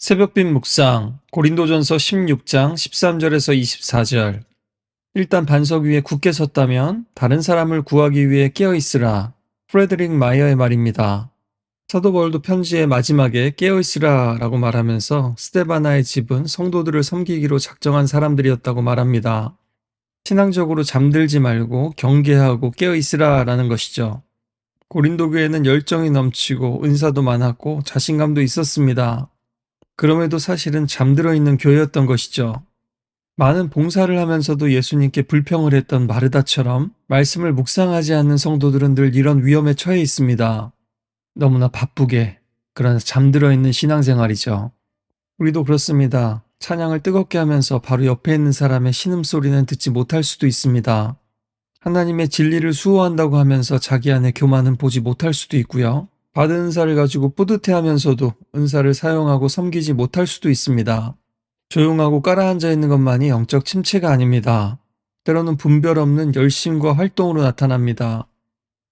새벽빛 묵상 고린도전서 16장 13절에서 24절. 일단 반석 위에 굳게 섰다면 다른 사람을 구하기 위해 깨어있으라. 프레드릭 마이어의 말입니다. 사도 바울도 편지의 마지막에 깨어있으라 라고 말하면서 스데바나의 집은 성도들을 섬기기로 작정한 사람들이었다고 말합니다. 신앙적으로 잠들지 말고 경계하고 깨어있으라 라는 것이죠. 고린도 교회는 열정이 넘치고 은사도 많았고 자신감도 있었습니다. 그럼에도 사실은 잠들어 있는 교회였던 것이죠. 많은 봉사를 하면서도 예수님께 불평을 했던 마르다처럼 말씀을 묵상하지 않는 성도들은 늘 이런 위험에 처해 있습니다. 너무나 바쁘게, 그러나 잠들어 있는 신앙생활이죠. 우리도 그렇습니다. 찬양을 뜨겁게 하면서 바로 옆에 있는 사람의 신음소리는 듣지 못할 수도 있습니다. 하나님의 진리를 수호한다고 하면서 자기 안에 교만은 보지 못할 수도 있고요. 받은 은사를 가지고 뿌듯해하면서도 은사를 사용하고 섬기지 못할 수도 있습니다. 조용하고 깔아앉아 있는 것만이 영적 침체가 아닙니다. 때로는 분별 없는 열심과 활동으로 나타납니다.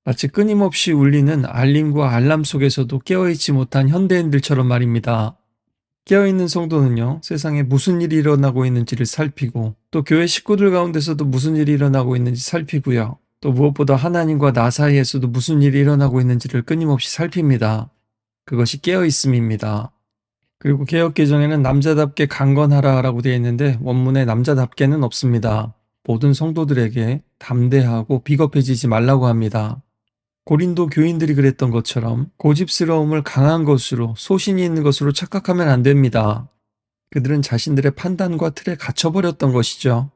마치 끊임없이 울리는 알림과 알람 속에서도 깨어있지 못한 현대인들처럼 말입니다. 깨어있는 성도는요, 세상에 무슨 일이 일어나고 있는지를 살피고, 또 교회 식구들 가운데서도 무슨 일이 일어나고 있는지 살피고요. 또 무엇보다 하나님과 나 사이에서도 무슨 일이 일어나고 있는지를 끊임없이 살핍니다. 그것이 깨어있음입니다. 그리고 개역개정에는 남자답게 강건하라라고 되어 있는데 원문에 남자답게는 없습니다. 모든 성도들에게 담대하고 비겁해지지 말라고 합니다. 고린도 교인들이 그랬던 것처럼 고집스러움을 강한 것으로 소신이 있는 것으로 착각하면 안 됩니다. 그들은 자신들의 판단과 틀에 갇혀버렸던 것이죠.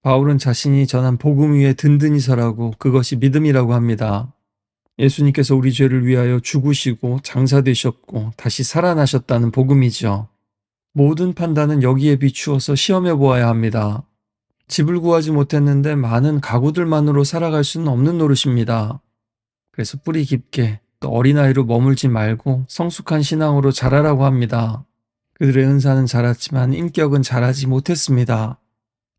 바울은 자신이 전한 복음 위에 든든히 서라고 그것이 믿음이라고 합니다. 예수님께서 우리 죄를 위하여 죽으시고 장사되셨고 다시 살아나셨다는 복음이죠. 모든 판단은 여기에 비추어서 시험해 보아야 합니다. 집을 구하지 못했는데 많은 가구들만으로 살아갈 수는 없는 노릇입니다. 그래서 뿌리 깊게 또 어린아이로 머물지 말고 성숙한 신앙으로 자라라고 합니다. 그들의 은사는 자랐지만 인격은 자라지 못했습니다.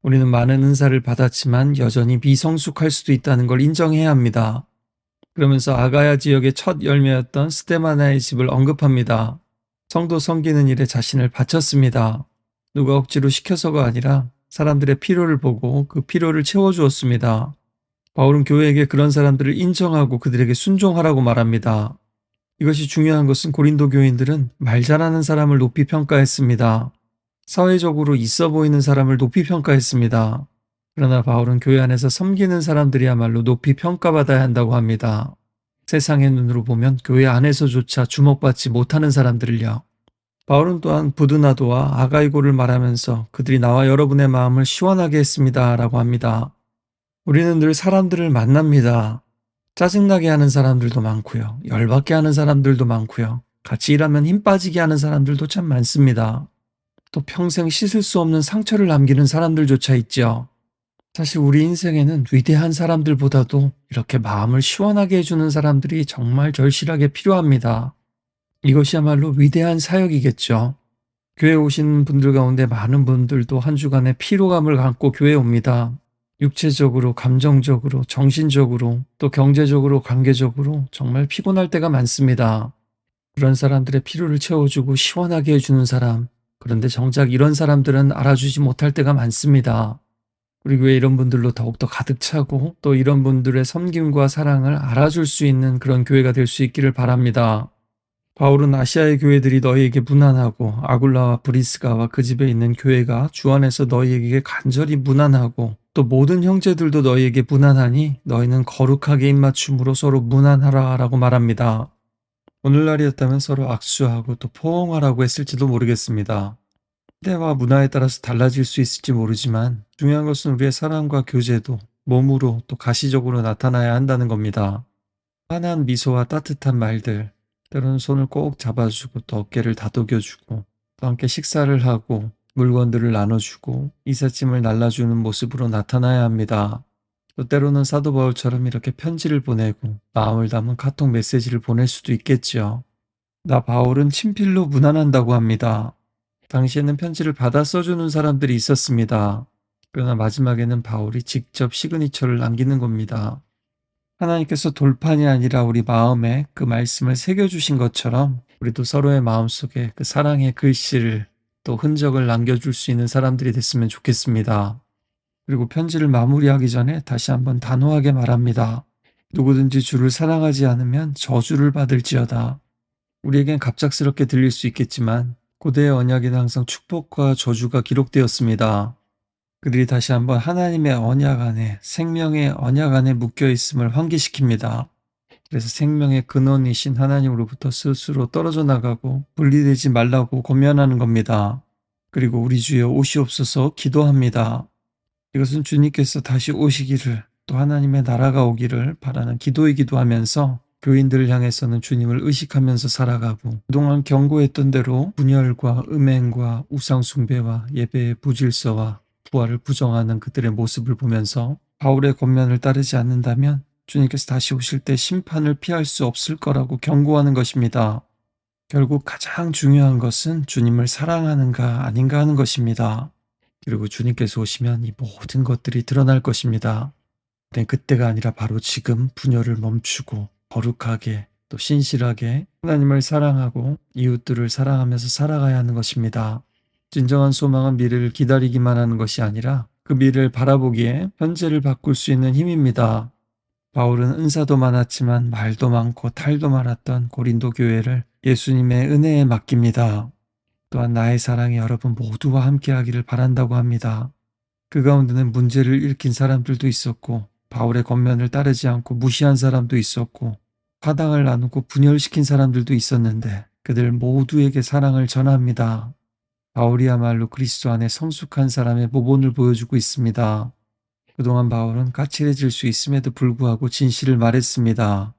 우리는 많은 은사를 받았지만 여전히 미성숙할 수도 있다는 걸 인정해야 합니다. 그러면서 아가야 지역의 첫 열매였던 스데바나의 집을 언급합니다. 성도 섬기는 일에 자신을 바쳤습니다. 누가 억지로 시켜서가 아니라 사람들의 필요를 보고 그 필요를 채워주었습니다. 바울은 교회에게 그런 사람들을 인정하고 그들에게 순종하라고 말합니다. 이것이 중요한 것은 고린도 교인들은 말 잘하는 사람을 높이 평가했습니다. 사회적으로 있어 보이는 사람을 높이 평가했습니다. 그러나 바울은 교회 안에서 섬기는 사람들이야말로 높이 평가받아야 한다고 합니다. 세상의 눈으로 보면 교회 안에서조차 주목받지 못하는 사람들을요. 바울은 또한 부드나도와 아가이고를 말하면서 그들이 나와 여러분의 마음을 시원하게 했습니다 라고 합니다. 우리는 늘 사람들을 만납니다. 짜증나게 하는 사람들도 많고요. 열받게 하는 사람들도 많고요. 같이 일하면 힘 빠지게 하는 사람들도 참 많습니다. 또 평생 씻을 수 없는 상처를 남기는 사람들조차 있죠. 사실 우리 인생에는 위대한 사람들보다도 이렇게 마음을 시원하게 해주는 사람들이 정말 절실하게 필요합니다. 이것이야말로 위대한 사역이겠죠. 교회 오신 분들 가운데 많은 분들도 한 주간의 피로감을 갖고 교회에 옵니다. 육체적으로, 감정적으로, 정신적으로, 또 경제적으로, 관계적으로 정말 피곤할 때가 많습니다. 그런 사람들의 피로를 채워주고 시원하게 해주는 사람, 그런데 정작 이런 사람들은 알아주지 못할 때가 많습니다. 우리 교회 이런 분들로 더욱더 가득 차고 또 이런 분들의 섬김과 사랑을 알아줄 수 있는 그런 교회가 될 수 있기를 바랍니다. 바울은 아시아의 교회들이 너희에게 무난하고 아굴라와 브리스가와 그 집에 있는 교회가 주 안에서 너희에게 간절히 무난하고 또 모든 형제들도 너희에게 무난하니 너희는 거룩하게 입맞춤으로 서로 무난하라 라고 말합니다. 오늘날이었다면 서로 악수하고 또 포옹하라고 했을지도 모르겠습니다. 시대와 문화에 따라서 달라질 수 있을지 모르지만 중요한 것은 우리의 사랑과 교제도 몸으로 또 가시적으로 나타나야 한다는 겁니다. 환한 미소와 따뜻한 말들, 때로는 손을 꼭 잡아주고 또 어깨를 다독여주고 또 함께 식사를 하고 물건들을 나눠주고 이삿짐을 날라주는 모습으로 나타나야 합니다. 또 때로는 사도 바울처럼 이렇게 편지를 보내고 마음을 담은 카톡 메시지를 보낼 수도 있겠죠. 나 바울은 친필로 무난한다고 합니다. 당시에는 편지를 받아 써주는 사람들이 있었습니다. 그러나 마지막에는 바울이 직접 시그니처를 남기는 겁니다. 하나님께서 돌판이 아니라 우리 마음에 그 말씀을 새겨주신 것처럼 우리도 서로의 마음속에 그 사랑의 글씨를 또 흔적을 남겨줄 수 있는 사람들이 됐으면 좋겠습니다. 그리고 편지를 마무리하기 전에 다시 한번 단호하게 말합니다. 누구든지 주를 사랑하지 않으면 저주를 받을지어다. 우리에겐 갑작스럽게 들릴 수 있겠지만 고대의 언약에는 항상 축복과 저주가 기록되었습니다. 그들이 다시 한번 하나님의 언약 안에, 생명의 언약 안에 묶여 있음을 환기시킵니다. 그래서 생명의 근원이신 하나님으로부터 스스로 떨어져 나가고 분리되지 말라고 권면하는 겁니다. 그리고 우리 주여 오시옵소서 기도합니다. 이것은 주님께서 다시 오시기를, 또 하나님의 나라가 오기를 바라는 기도이기도 하면서 교인들을 향해서는 주님을 의식하면서 살아가고, 그동안 경고했던 대로 분열과 음행과 우상숭배와 예배의 부질서와 부활을 부정하는 그들의 모습을 보면서 바울의 권면을 따르지 않는다면 주님께서 다시 오실 때 심판을 피할 수 없을 거라고 경고하는 것입니다. 결국 가장 중요한 것은 주님을 사랑하는가 아닌가 하는 것입니다. 그리고 주님께서 오시면 이 모든 것들이 드러날 것입니다. 그때가 아니라 바로 지금 분열을 멈추고 거룩하게 또 신실하게 하나님을 사랑하고 이웃들을 사랑하면서 살아가야 하는 것입니다. 진정한 소망은 미래를 기다리기만 하는 것이 아니라 그 미래를 바라보기에 현재를 바꿀 수 있는 힘입니다. 바울은 은사도 많았지만 말도 많고 탈도 많았던 고린도 교회를 예수님의 은혜에 맡깁니다. 또한 나의 사랑이 여러분 모두와 함께하기를 바란다고 합니다. 그 가운데는 문제를 일으킨 사람들도 있었고, 바울의 권면을 따르지 않고 무시한 사람도 있었고, 화당을 나누고 분열시킨 사람들도 있었는데 그들 모두에게 사랑을 전합니다. 바울이야말로 그리스도 안에 성숙한 사람의 모본을 보여주고 있습니다. 그동안 바울은 까칠해질 수 있음에도 불구하고 진실을 말했습니다.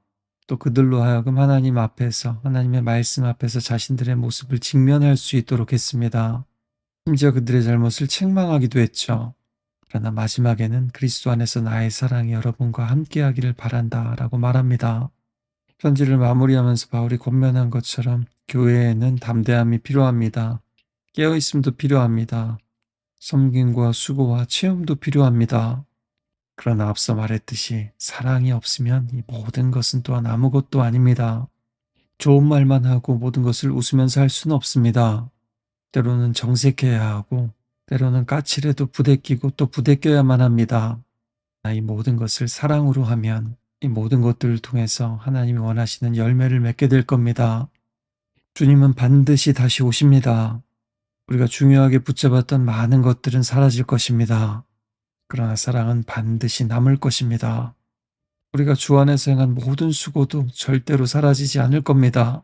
또 그들로 하여금 하나님 앞에서, 하나님의 말씀 앞에서 자신들의 모습을 직면할 수 있도록 했습니다. 심지어 그들의 잘못을 책망하기도 했죠. 그러나 마지막에는 그리스도 안에서 나의 사랑이 여러분과 함께하기를 바란다 라고 말합니다. 편지를 마무리하면서 바울이 권면한 것처럼 교회에는 담대함이 필요합니다. 깨어있음도 필요합니다. 섬김과 수고와 체험도 필요합니다. 그러나 앞서 말했듯이 사랑이 없으면 이 모든 것은 또한 아무것도 아닙니다. 좋은 말만 하고 모든 것을 웃으면서 할 수는 없습니다. 때로는 정색해야 하고, 때로는 까칠해도 부대끼고 또 부대껴야만 합니다. 이 모든 것을 사랑으로 하면 이 모든 것들을 통해서 하나님이 원하시는 열매를 맺게 될 겁니다. 주님은 반드시 다시 오십니다. 우리가 중요하게 붙잡았던 많은 것들은 사라질 것입니다. 그러나 사랑은 반드시 남을 것입니다. 우리가 주 안에서 행한 모든 수고도 절대로 사라지지 않을 겁니다.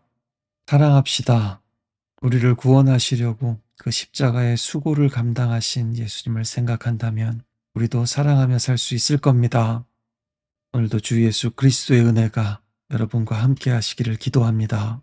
사랑합시다. 우리를 구원하시려고 그 십자가의 수고를 감당하신 예수님을 생각한다면 우리도 사랑하며 살 수 있을 겁니다. 오늘도 주 예수 그리스도의 은혜가 여러분과 함께 하시기를 기도합니다.